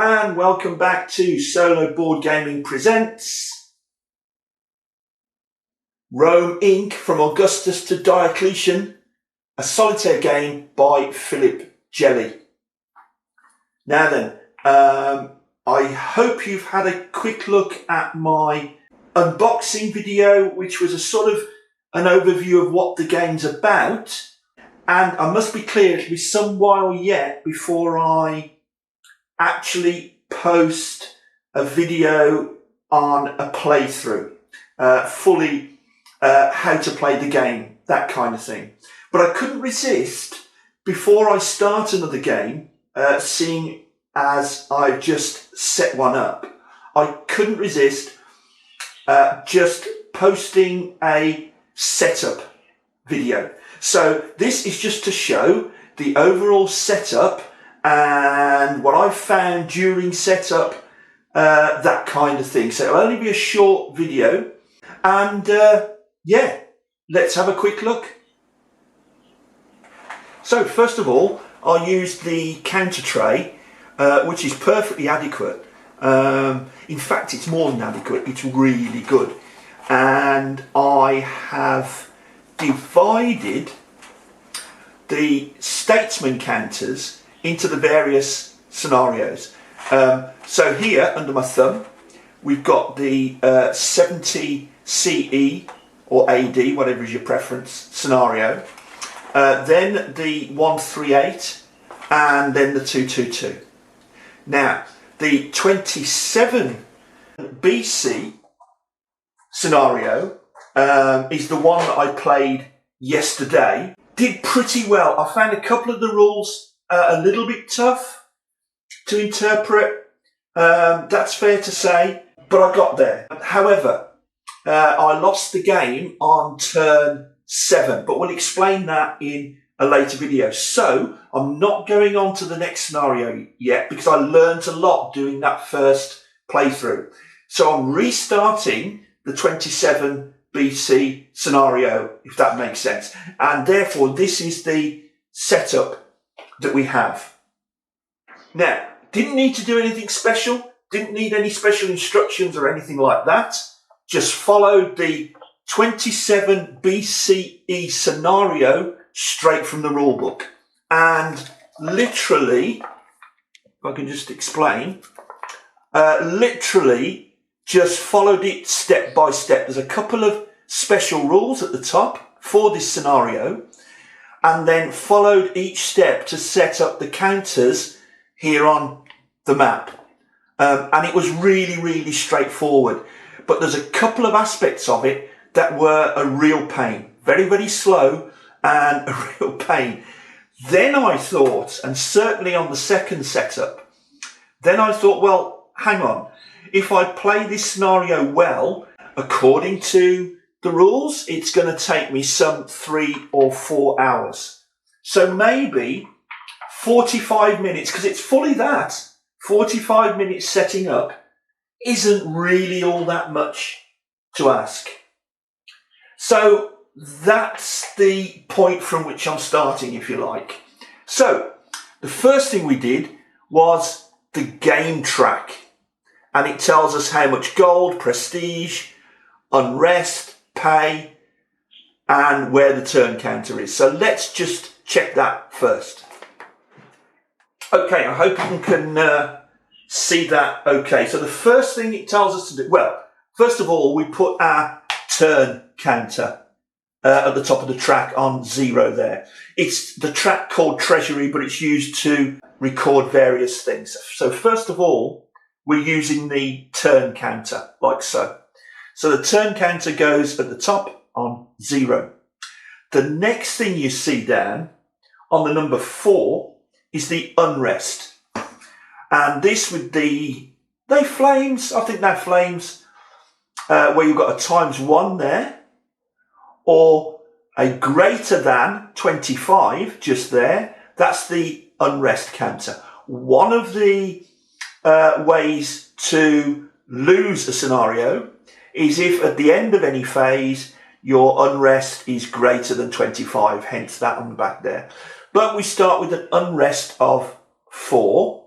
and welcome back to Solo Board Gaming presents Rome Inc. From Augustus to Diocletian, a solitaire game by Philip Jelly. Now then, I hope you've had a quick look at my unboxing video, which was a sort of an overview of what the game's about. And I must be clear, it'll be some while yet before I actually post a video on a playthrough, fully how to play the game, that kind of thing. But I couldn't resist, before I start another game, seeing as I've just set one up, I couldn't resist just posting a setup video. So this is just to show the overall setup and what I've found during setup, that kind of thing. So it'll only be a short video, and yeah, let's have a quick look. So first of all, I used the counter tray, which is perfectly adequate. In fact, it's more than adequate, it's really good. And I have divided the statesman counters into the various scenarios. So here, under my thumb, we've got the 70 CE or AD, whatever is your preference, scenario. Then the 138, and then the 222. Now, the 27 BC scenario is the one that I played yesterday. Did pretty well. I found a couple of the rules a little bit tough to interpret. That's fair to say, but I got there. However, I lost the game on turn 7, but we'll explain that in a later video. So I'm not going on to the next scenario yet because I learned a lot doing that first playthrough. So I'm restarting the 27 BC scenario, if that makes sense. And therefore, this is the setup that we have. Now, didn't need to do anything special, didn't need any special instructions or anything like that. Just followed the 27 BCE scenario straight from the rule book. And literally, if I can just explain, literally just followed it step by step. There's a couple of special rules at the top for this scenario, and then followed each step to set up the counters here on the map. And it was really straightforward. But there's a couple of aspects of it that were a real pain. Very slow and a real pain. Then I thought, and certainly on the second setup, then I thought, well, hang on. If I play this scenario well, according to the rules, it's going to take me some 3 or 4 hours. So maybe 45 minutes, because it's fully that, 45 minutes setting up isn't really all that much to ask. So that's the point from which I'm starting, if you like. So the first thing we did was the game track. And it tells us how much gold, prestige, unrest, pay, and where the turn counter is. So let's just check that first. Okay, I hope you can see that okay. So the first thing it tells us to do, well, first of all, we put our turn counter at the top of the track on 0 there. It's the track called Treasury, but it's used to record various things. So first of all, we're using the turn counter, like so. So the turn counter goes at the top on 0. The next thing you see down on the number 4 is the unrest. And this with they flames, I think they're flames, where you've got a ×1 there, or a greater than 25 just there. That's the unrest counter. One of the ways to lose a scenario is if at the end of any phase your unrest is greater than 25, hence that on the back there. But we start with an unrest of 4.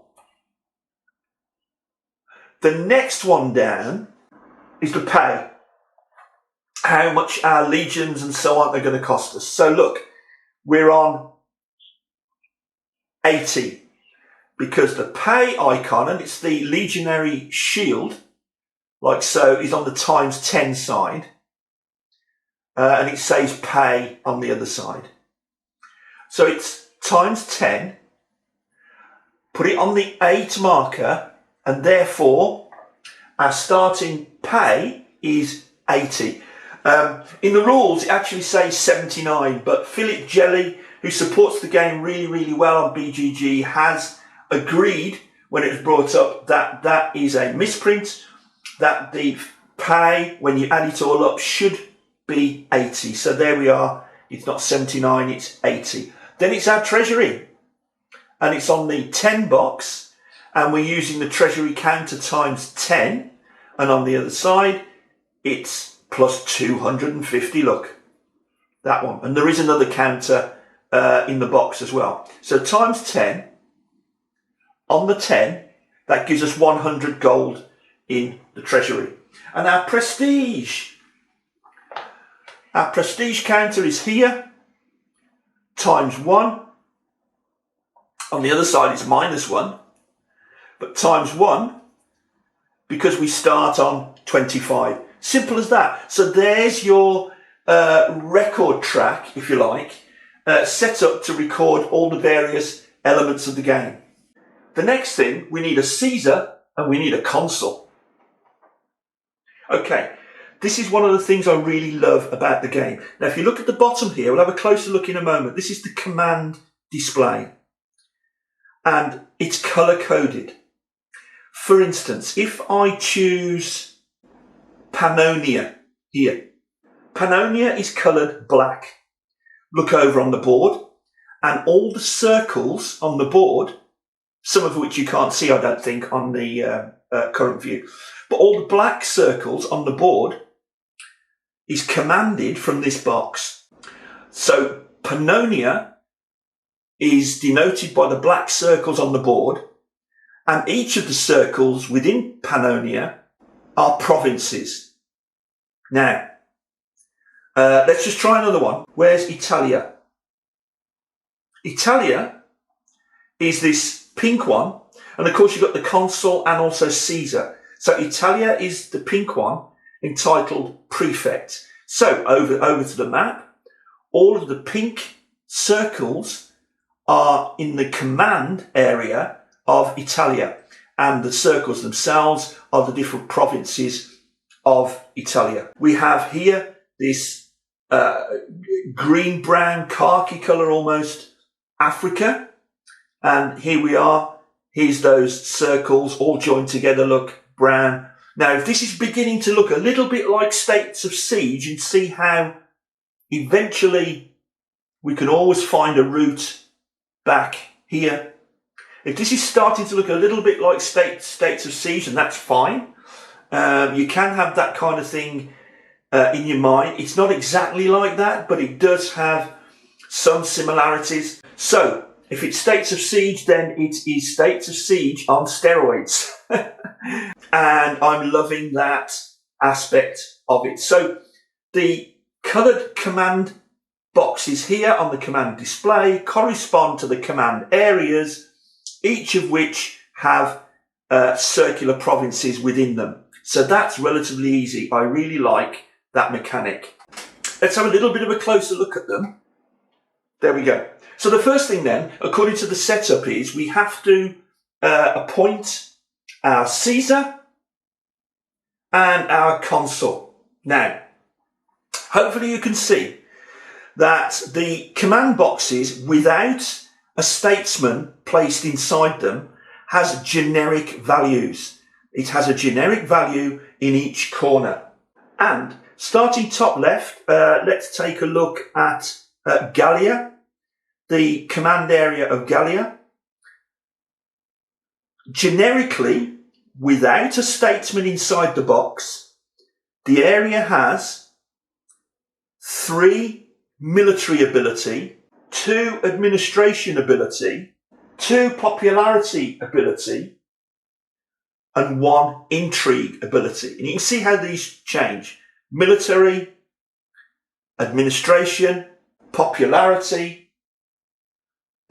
The next one down is the pay. How much our legions and so on are going to cost us. So look, we're on 80 because the pay icon, and it's the legionary shield, like so, is on the times 10 side. And it says pay on the other side. So it's times 10. Put it on the 8 marker, and therefore our starting pay is 80. In the rules, it actually says 79, but Philip Jelly, who supports the game really, really well on BGG, has agreed when it was brought up that that is a misprint, that the pay, when you add it all up, should be 80. So there we are. It's not 79, it's 80. Then it's our treasury, and it's on the 10 box, and we're using the treasury counter times 10, and on the other side, it's plus 250, look, that one. And there is another counter in the box as well. So times 10, on the 10, that gives us 100 gold in the treasury. And our prestige counter is here, times 1. On the other side, it's minus 1, but times 1, because we start on 25. Simple as that. So there's your record track, if you like, set up to record all the various elements of the game. The next thing, we need a Caesar and we need a consul. Okay, this is one of the things I really love about the game. Now, if you look at the bottom here, we'll have a closer look in a moment. This is the command display, and it's color-coded. For instance, if I choose Pannonia here. Pannonia is coloured black. Look over on the board, and all the circles on the board, some of which you can't see, I don't think, on the current view, but all the black circles on the board is commanded from this box. So Pannonia is denoted by the black circles on the board, and each of the circles within Pannonia are provinces. Now, let's just try another one. Where's Italia? Italia is this pink one, and of course you've got the consul and also Caesar. So Italia is the pink one, entitled prefect. So over to the map, all of the pink circles are in the command area of Italia, and the circles themselves are the different provinces of Italia. We have here this green-brown, khaki colour almost, Africa, and here we are. Here's those circles all joined together, look, brown. Now, if this is beginning to look a little bit like States of Siege, and see how eventually we can always find a route back here. If this is starting to look a little bit like States of Siege, and that's fine. You can have that kind of thing in your mind. It's not exactly like that, but it does have some similarities. So, if it's States of Siege, then it is States of Siege on steroids. And I'm loving that aspect of it. So, the coloured command boxes here on the command display correspond to the command areas, each of which have circular provinces within them. So that's relatively easy. I really like that mechanic. Let's have a little bit of a closer look at them. There we go. So the first thing then, according to the setup, is we have to appoint our Caesar and our consul. Now, hopefully you can see that the command boxes without a statesman placed inside them has generic values. It has a generic value in each corner. And starting top left, let's take a look at Gallia, the command area of Gallia. Generically, without a statesman inside the box, the area has 3 military ability, 2 administration ability, 2 popularity ability, and 1 intrigue ability. And you can see how these change. Military, administration, popularity,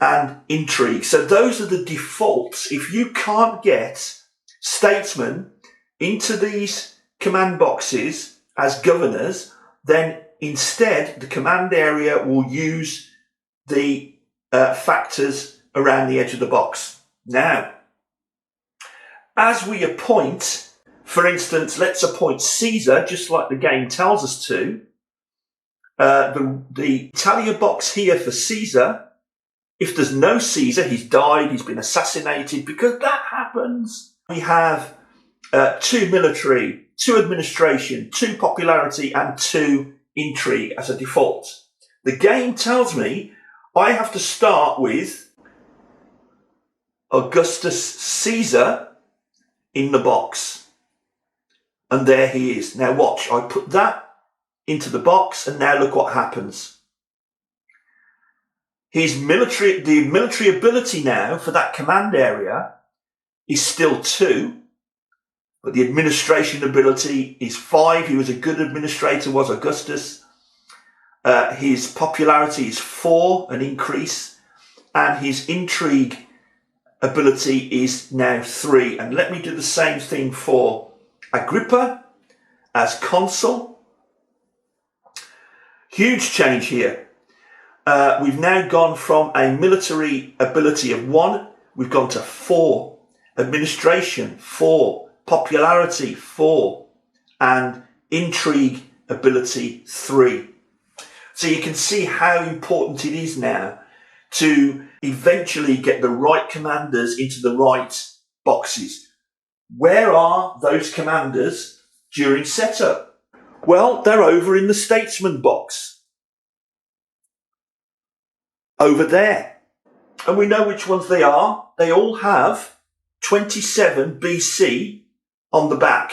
and intrigue. So those are the defaults. If you can't get statesmen into these command boxes as governors, then instead the command area will use the factors around the edge of the box. Now, as we appoint, for instance, let's appoint Caesar, just like the game tells us to. The Italia box here for Caesar, if there's no Caesar, he's died, he's been assassinated, because that happens. We have 2 military, 2 administration, 2 popularity, and 2 intrigue as a default. The game tells me I have to start with Augustus Caesar in the box. And there he is. Now watch, I put that into the box, and now look what happens. The military ability now for that command area is still 2, but the administration ability is 5. He was a good administrator, was Augustus. His popularity is 4, an increase, and his intrigue ability is now 3. And let me do the same thing for Agrippa as consul. Huge change here. We've now gone from a military ability of 1, we've gone to 4. Administration, 4. Popularity, 4. And intrigue ability, 3. So you can see how important it is now to eventually get the right commanders into the right boxes. Where are those commanders during setup? Well, they're over in the statesman box. Over there. And we know which ones they are. They all have 27 BC on the back.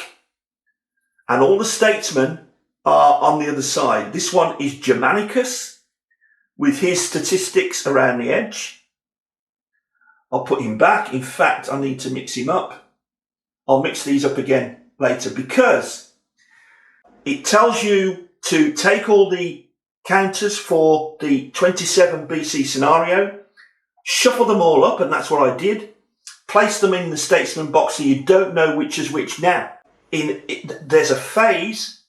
And all the statesmen are on the other side. This one is Germanicus with his statistics around the edge. I'll put him back. In fact, I need to mix him up. I'll mix these up again later because it tells you to take all the counters for the 27 BC scenario, shuffle them all up, and that's what I did. Place them in the statesman box so you don't know which is which. Now, there's a phase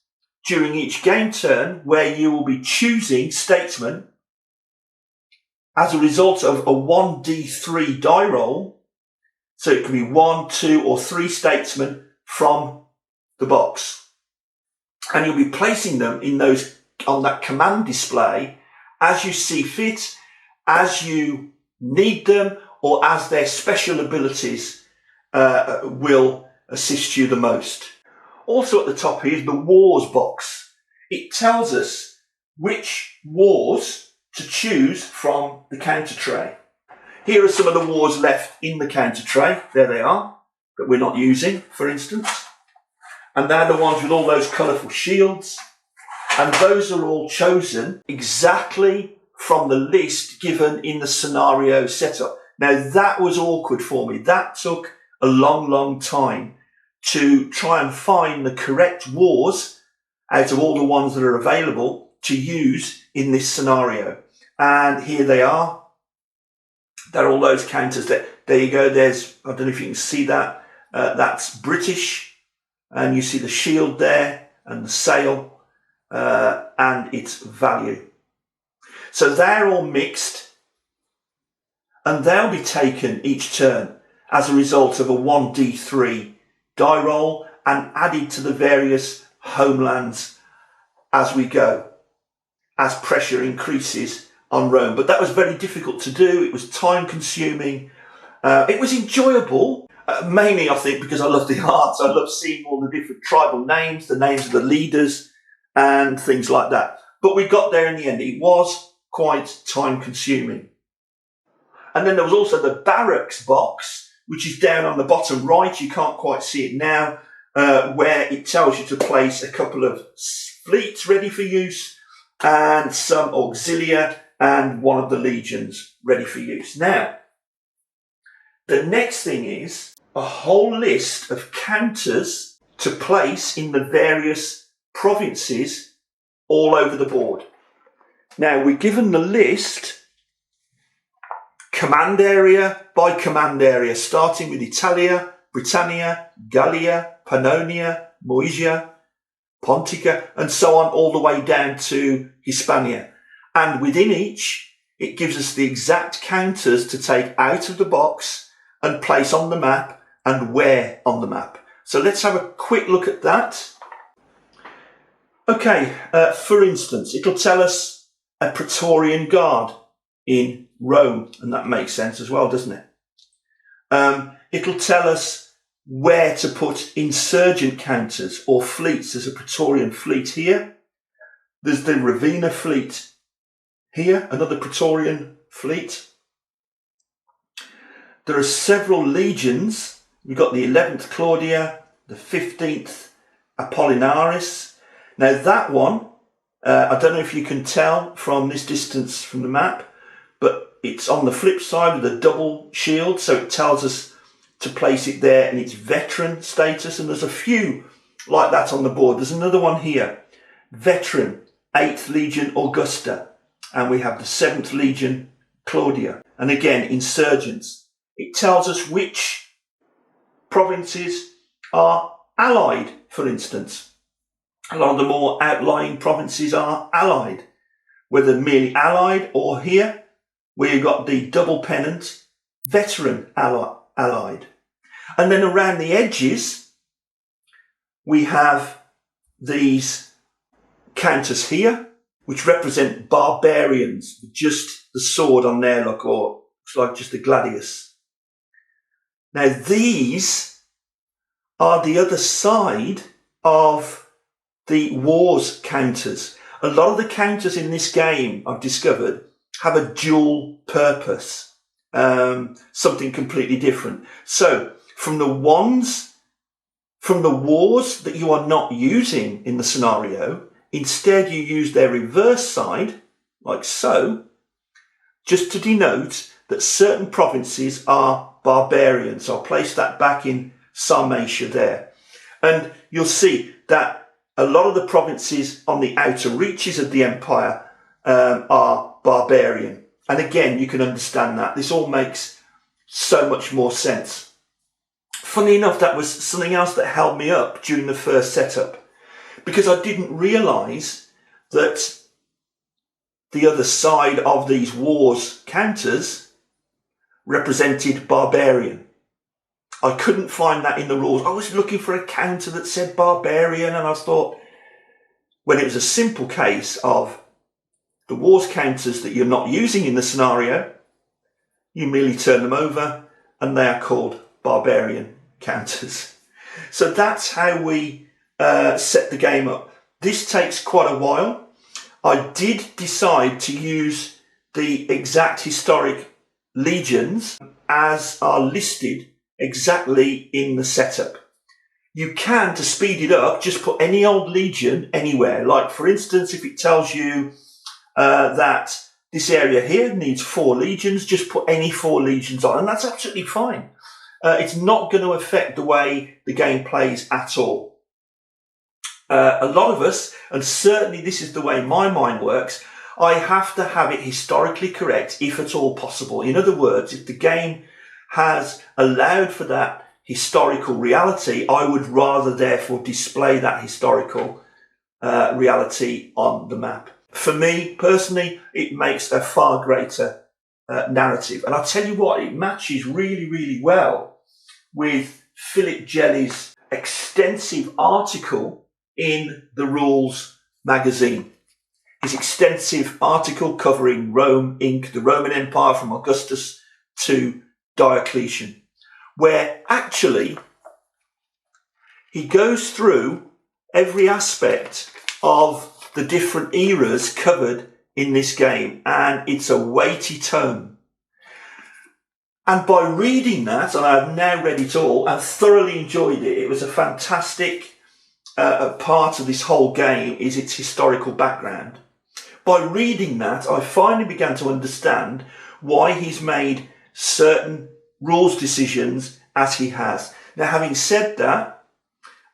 during each game turn where you will be choosing statesman as a result of a 1d3 die roll. So it can be 1, 2, or 3 statesmen from the box. And you'll be placing them in those on that command display as you see fit, as you need them, or as their special abilities will assist you the most. Also at the top here is the wars box. It tells us which wars to choose from the counter tray. Here are some of the wars left in the counter tray. There they are, that we're not using, for instance. And they're the ones with all those colourful shields. And those are all chosen exactly from the list given in the scenario setup. Now that was awkward for me. That took a long, long time to try and find the correct wars out of all the ones that are available to use in this scenario. And here they are. They're all those counters. There you go. There's, I don't know if you can see that. That's British. And you see the shield there and the sail and its value. So they're all mixed and they'll be taken each turn as a result of a 1d3 die roll and added to the various homelands as we go, as pressure increases on Rome. But that was very difficult to do. It was time consuming. It was enjoyable, mainly I think because I love the art. I love seeing all the different tribal names, the names of the leaders and things like that. But we got there in the end. It was quite time consuming. And then there was also the barracks box, which is down on the bottom right. You can't quite see it now, where it tells you to place a couple of fleets ready for use and some auxilia and one of the legions ready for use. Now, the next thing is a whole list of counters to place in the various provinces all over the board. Now, we're given the list command area by command area, starting with Italia, Britannia, Gallia, Pannonia, Moesia, Pontica, and so on, all the way down to Hispania. And within each, it gives us the exact counters to take out of the box and place on the map and where on the map. So let's have a quick look at that. Okay, for instance, it'll tell us a Praetorian Guard in Rome, and that makes sense as well, doesn't it? It'll tell us where to put insurgent counters or fleets. There's a Praetorian fleet here. There's the Ravenna fleet here, another Praetorian fleet. There are several legions. We've got the 11th Claudia, the 15th Apollinaris. Now that one, I don't know if you can tell from this distance from the map, but it's on the flip side with a double shield, so it tells us to place it there in its veteran status, and there's a few like that on the board. There's another one here, veteran, 8th Legion Augusta, and we have the 7th Legion Claudia, and again, insurgents. It tells us which provinces are allied, for instance. A lot of the more outlying provinces are allied, whether merely allied or here, where you've got the double pennant, veteran allied. And then around the edges, we have these counters here, which represent barbarians, just the sword on there, look, or looks like just a gladius. Now, these are the other side of the wars counters. A lot of the counters in this game, I've discovered, have a dual purpose, something completely different. So, from the wars that you are not using in the scenario, instead you use their reverse side, like so, just to denote that certain provinces are barbarians. I'll place that back in Sarmatia there. And you'll see that a lot of the provinces on the outer reaches of the empire are barbarian. And again, you can understand that. This all makes so much more sense. Funny enough, that was something else that held me up during the first setup, because I didn't realise that the other side of these wars counters represented barbarian. I couldn't find that in the rules. I was looking for a counter that said barbarian, and I thought, when it was a simple case of the wars counters that you're not using in the scenario, you merely turn them over and they are called barbarian counters. So that's how we set the game up. This takes quite a while. I did decide to use the exact historic legions as are listed exactly in the setup. You can, to speed it up, just put any old legion anywhere. Like, for instance, if it tells you that this area here needs 4 legions, just put any 4 legions on, and that's absolutely fine. It's not going to affect the way the game plays at all. A lot of us, and certainly this is the way my mind works, I have to have it historically correct if at all possible. In other words, if the game has allowed for that historical reality, I would rather therefore display that historical reality on the map. For me, personally, it makes a far greater narrative. And I'll tell you what, it matches really, really well with Philip Jelly's extensive article in the Rules magazine. His extensive article covering Rome, Inc., the Roman Empire from Augustus to Diocletian, where actually he goes through every aspect of the different eras covered in this game, and it's a weighty tome. And by reading that, and I've now read it all and thoroughly enjoyed it, it was a fantastic part of this whole game is its historical background. By reading that, I finally began to understand why he's made certain rules decisions as he has. Now, having said that,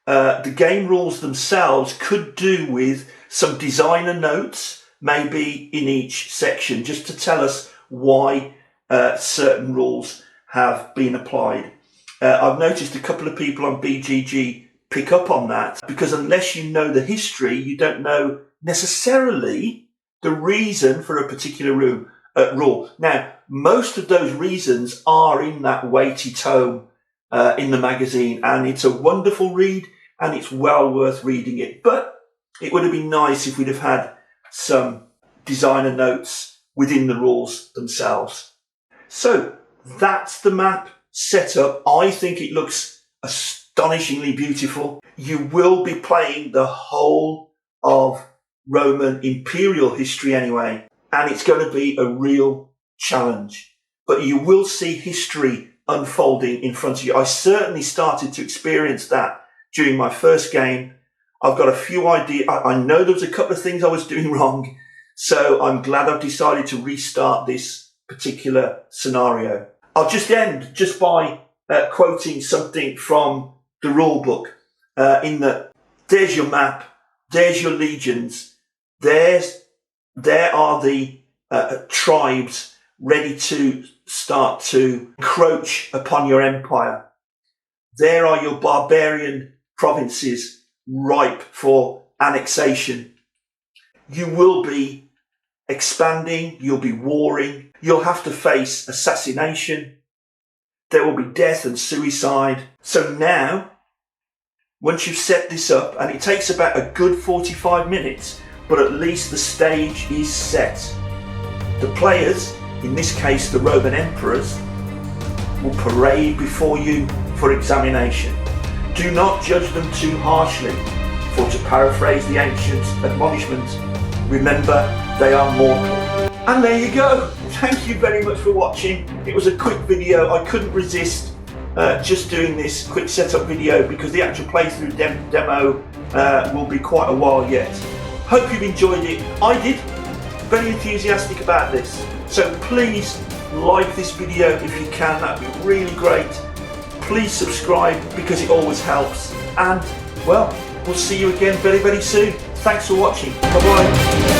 the game rules themselves could do with some designer notes, maybe in each section, just to tell us why certain rules have been applied. I've noticed a couple of people on BGG pick up on that, because unless you know the history, you don't know necessarily the reason for a particular rule. Now, most of those reasons are in that weighty tome in the magazine, and it's a wonderful read, and it's well worth reading it. But it would have been nice if we'd have had some designer notes within the rules themselves. So that's the map set up. I think it looks astonishingly beautiful. You will be playing the whole of Roman imperial history anyway, and it's going to be a real challenge. But you will see history unfolding in front of you. I certainly started to experience that during my first game. I've got a few ideas. I know there was a couple of things I was doing wrong, so I'm glad I've decided to restart this particular scenario. I'll just end just by quoting something from the rule book, in that there's your map, there's your legions, there are the tribes ready to start to encroach upon your empire. There are your barbarian provinces ripe for annexation. You will be expanding, you'll be warring, you'll have to face assassination, there will be death and suicide. So now, once you've set this up, and it takes about a good 45 minutes, but at least the stage is set. The players, in this case the Roman emperors, will parade before you for examination. Do not judge them too harshly, for to paraphrase the ancient admonishment, remember they are mortal. And there you go. Thank you very much for watching. It was a quick video. I couldn't resist just doing this quick setup video, because the actual playthrough demo will be quite a while yet. Hope you've enjoyed it. I did. Very enthusiastic about this. So please like this video if you can. That'd be really great. Please subscribe, because it always helps. And, well, we'll see you again very, very soon. Thanks for watching. Bye-bye.